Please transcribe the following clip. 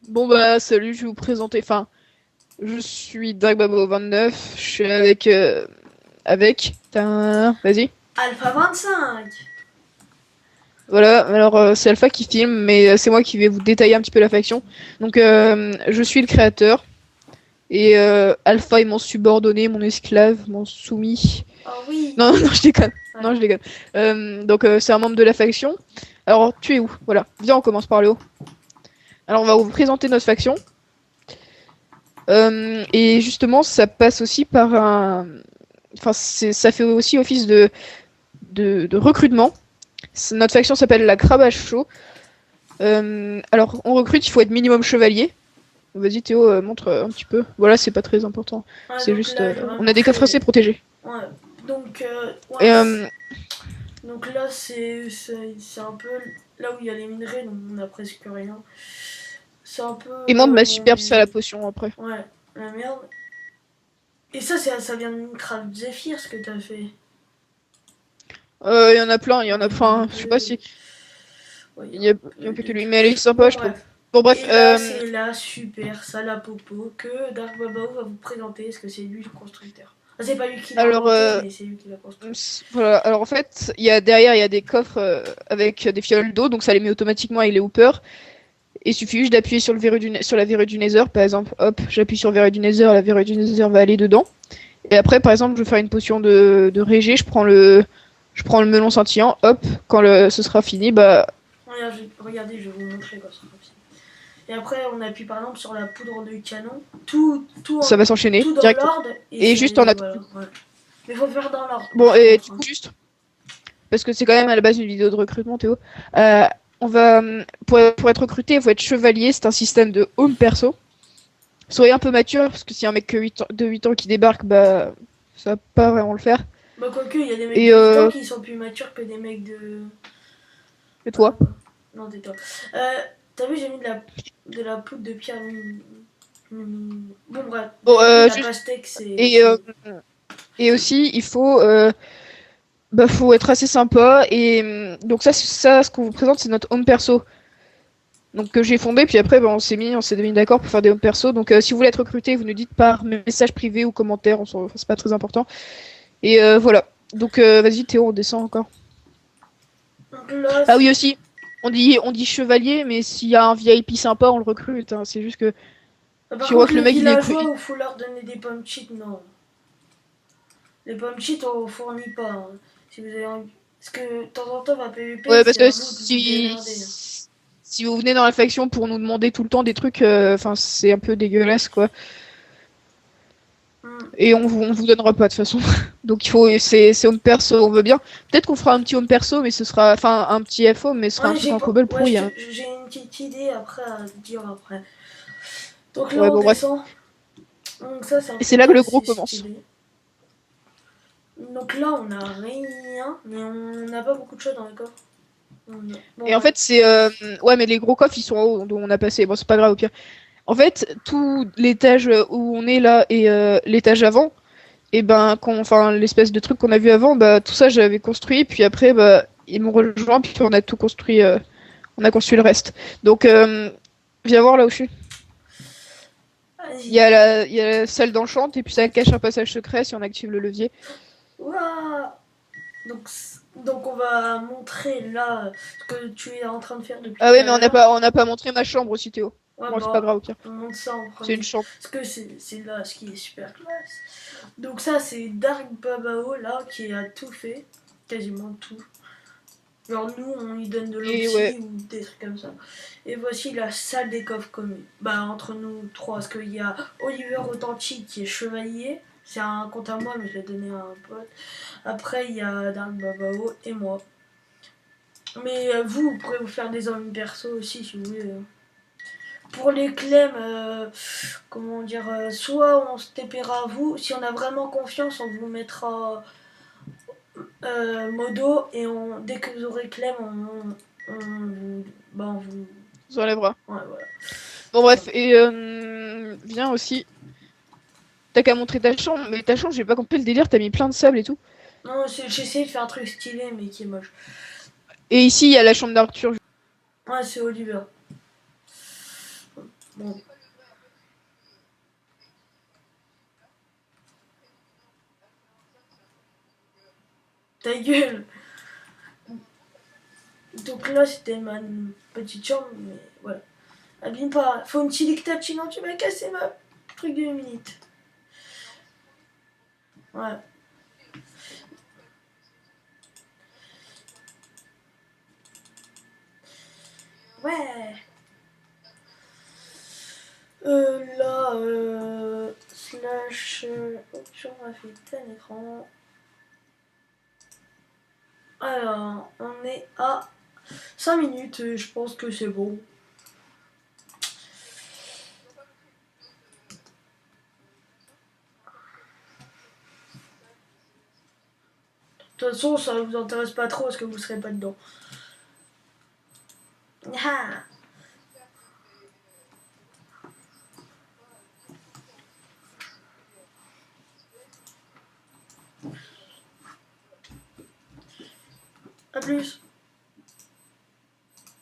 Bon bah salut, je vais vous présenter. Enfin, je suis DarkBabo29. Je suis Vas-y. Alpha 25. Voilà. Alors c'est Alpha qui filme, mais c'est moi qui vais vous détailler un petit peu la faction. Donc je suis le créateur et Alpha est mon subordonné, mon esclave, mon soumis. Oh oui. Non non je déconne. Ouais. Non je déconne. Donc c'est un membre de la faction. Alors tu es où? Voilà. Viens, on commence par le haut. Alors on va vous présenter notre faction. Et justement, ça passe aussi par un. Enfin, ça fait aussi office de recrutement. Notre faction s'appelle la Crabache Show. Alors, on recrute, il faut être minimum chevalier. Vas-y, Théo, montre un petit peu. Voilà, c'est pas très important. Ouais, C'est donc juste. là, je vais On a des coffres assez montrer. protégés. Ouais. Donc, ouais. Et, Donc là, c'est un peu là où il y a les minerais, donc on a presque rien. C'est un peu et là montre ma où on superbe à est. la potion après. Ouais, la merde. Et ça vient de Minecraft Zephyr ce que t'as fait. Il y en a plein, il y en a Ouais, il y en a plein. Je sais pas deux. si. Ouais, Il y a deux, plus que deux. lui, mais elle est sympa, Bon, je trouve. bref. Bon, bref. Et là, c'est la super salle à popo que Dark Babao va vous présenter, parce que c'est lui le constructeur. Ah, c'est pas lui qui l'a Alors, inventé, mais c'est lui qui l'a construit. Voilà. Alors en fait, derrière, il y a des coffres avec des fioles d'eau, donc ça les met automatiquement avec les hoopers. Il suffit juste d'appuyer sur sur la verrue du Nether, par exemple. Hop, j'appuie sur verrue du Nether, la verrue du Nether va aller dedans. Et après, par exemple, je vais faire une potion de régé, je prends le melon scintillant. Hop, ce sera fini, bah Regardez, je vais vous montrer quoi ça fait. Et après, on appuie par exemple sur la poudre de canon, tout, tout, ça va s'enchaîner tout dans direct. l'ordre, et Et juste en c'est. attendant. Voilà, ouais. Mais faut faire dans l'ordre, Bon, par et contre. du Hein. coup, juste parce que c'est quand même à la base une vidéo de recrutement, Théo. Euh, pour être recruté, il faut être chevalier. C'est un système de home perso. Soyez un peu mature, parce que si y a un mec de 8 ans qui débarque, bah, ça va pas vraiment le faire. Bah, quoique, il y a des mecs Et, de 8 ans qui sont plus matures que des mecs de. et Voilà toi? quoi. Non, tais-toi. T'as vu, j'ai mis de la poudre de pierre. Bon, bref. Bon, La juste, pastèque, c'est. et, et aussi, faut être assez sympa. Et donc ça, ce qu'on vous présente, c'est notre home perso. Donc que j'ai fondé, puis après, bah, on s'est mis d'accord pour faire des home perso. Donc si vous voulez être recruté, vous nous dites par message privé ou commentaire, enfin, c'est pas très important. Et voilà. Donc vas-y, Théo, on descend encore. Donc là, Ah oui c'est. aussi, on dit chevalier, mais s'il y a un VIP sympa, on le recrute. Hein. C'est juste que Par tu vois contre, que le les mec il est villageois, il faut leur donner des pommes cheats, non. Les pommes cheats, on fournit pas. Hein. Si vous avez envie. Parce que de temps en temps, ma PVP, ouais, parce c'est que à vous de vous démerder. Hein. si vous venez dans la faction pour nous demander tout le temps des trucs, enfin c'est un peu dégueulasse quoi. Hmm. Et on vous donnera pas de toute façon. Donc il faut, c'est home perso, on veut bien. Peut-être qu'on fera un petit home perso, mais ce sera, enfin un petit FO, mais ce sera un Ouais, truc en cobble ouais, pourri. Hein. j'ai une petite idée après à te dire après. Donc là, Ouais, on bon bref. descend. Donc ça, c'est un Et c'est truc là que le gros assez commence. stylé. Donc là, on a rien, mais on n'a pas beaucoup de choses dans les coffres. Bon, Et en bref. fait c'est, ouais mais les gros coffres ils sont en haut, donc on a passé. Bon c'est pas grave au pire. En fait tout l'étage où on est là et l'étage avant. Et ben, enfin, l'espèce de truc qu'on a vu avant, bah, tout ça, j'avais construit, puis après, bah, ils m'ont rejoint, puis on a tout construit, on a construit le reste. Donc, viens voir là où je suis. Vas-y. Il y a la salle d'enchant, et puis ça cache un passage secret si on active le levier. Ouah. Donc, donc on va montrer là ce que tu es en train de faire depuis Ah tout ouais, à mais l'heure. on n'a pas montré ma chambre aussi, Théo. Ouais, Bon, c'est pas bah, grave au pire. on monte ça en C'est une premier. chambre. Parce que c'est là ce qui est super classe. Donc ça, c'est Dark Babao, là, qui a tout fait. Quasiment tout. Genre nous, on lui donne de Et ouais. l'opsie ou des trucs comme ça. Et voici la salle des coffres communs. Bah, entre nous trois, parce qu'il y a Oliver Authentique qui est chevalier. C'est un compte à moi, mais je l'ai donné à un pote. Après, il y a Dark Babao et moi. Mais vous pourrez vous faire des hommes perso aussi, si vous voulez. Pour les clems, comment dire, soit on se TPera à vous, si on a vraiment confiance, on vous mettra modo et dès que vous aurez clem, on vous. Ça enlèvera. Ouais, voilà. Bon, C'est ça. bref, et viens aussi. T'as qu'à montrer ta chambre, mais ta chambre, j'ai pas compris le délire, t'as mis plein de sable et tout. Non, j'ai essayé de faire un truc stylé, mais qui est moche. Et ici, il y a la chambre d'Arthur. Ouais, c'est Oliver. Bon. Ta gueule. Donc là, c'était ma petite chambre, mais voilà. Abîme pas. Faut une petite sinon tu vas casser ma truc de minute. Ouais. Ouais. Là, slash option graphique un écran. Alors, on est à 5 minutes et je pense que c'est bon. De toute façon, ça ne vous intéresse pas trop parce que vous serez pas dedans. Ah. A plus.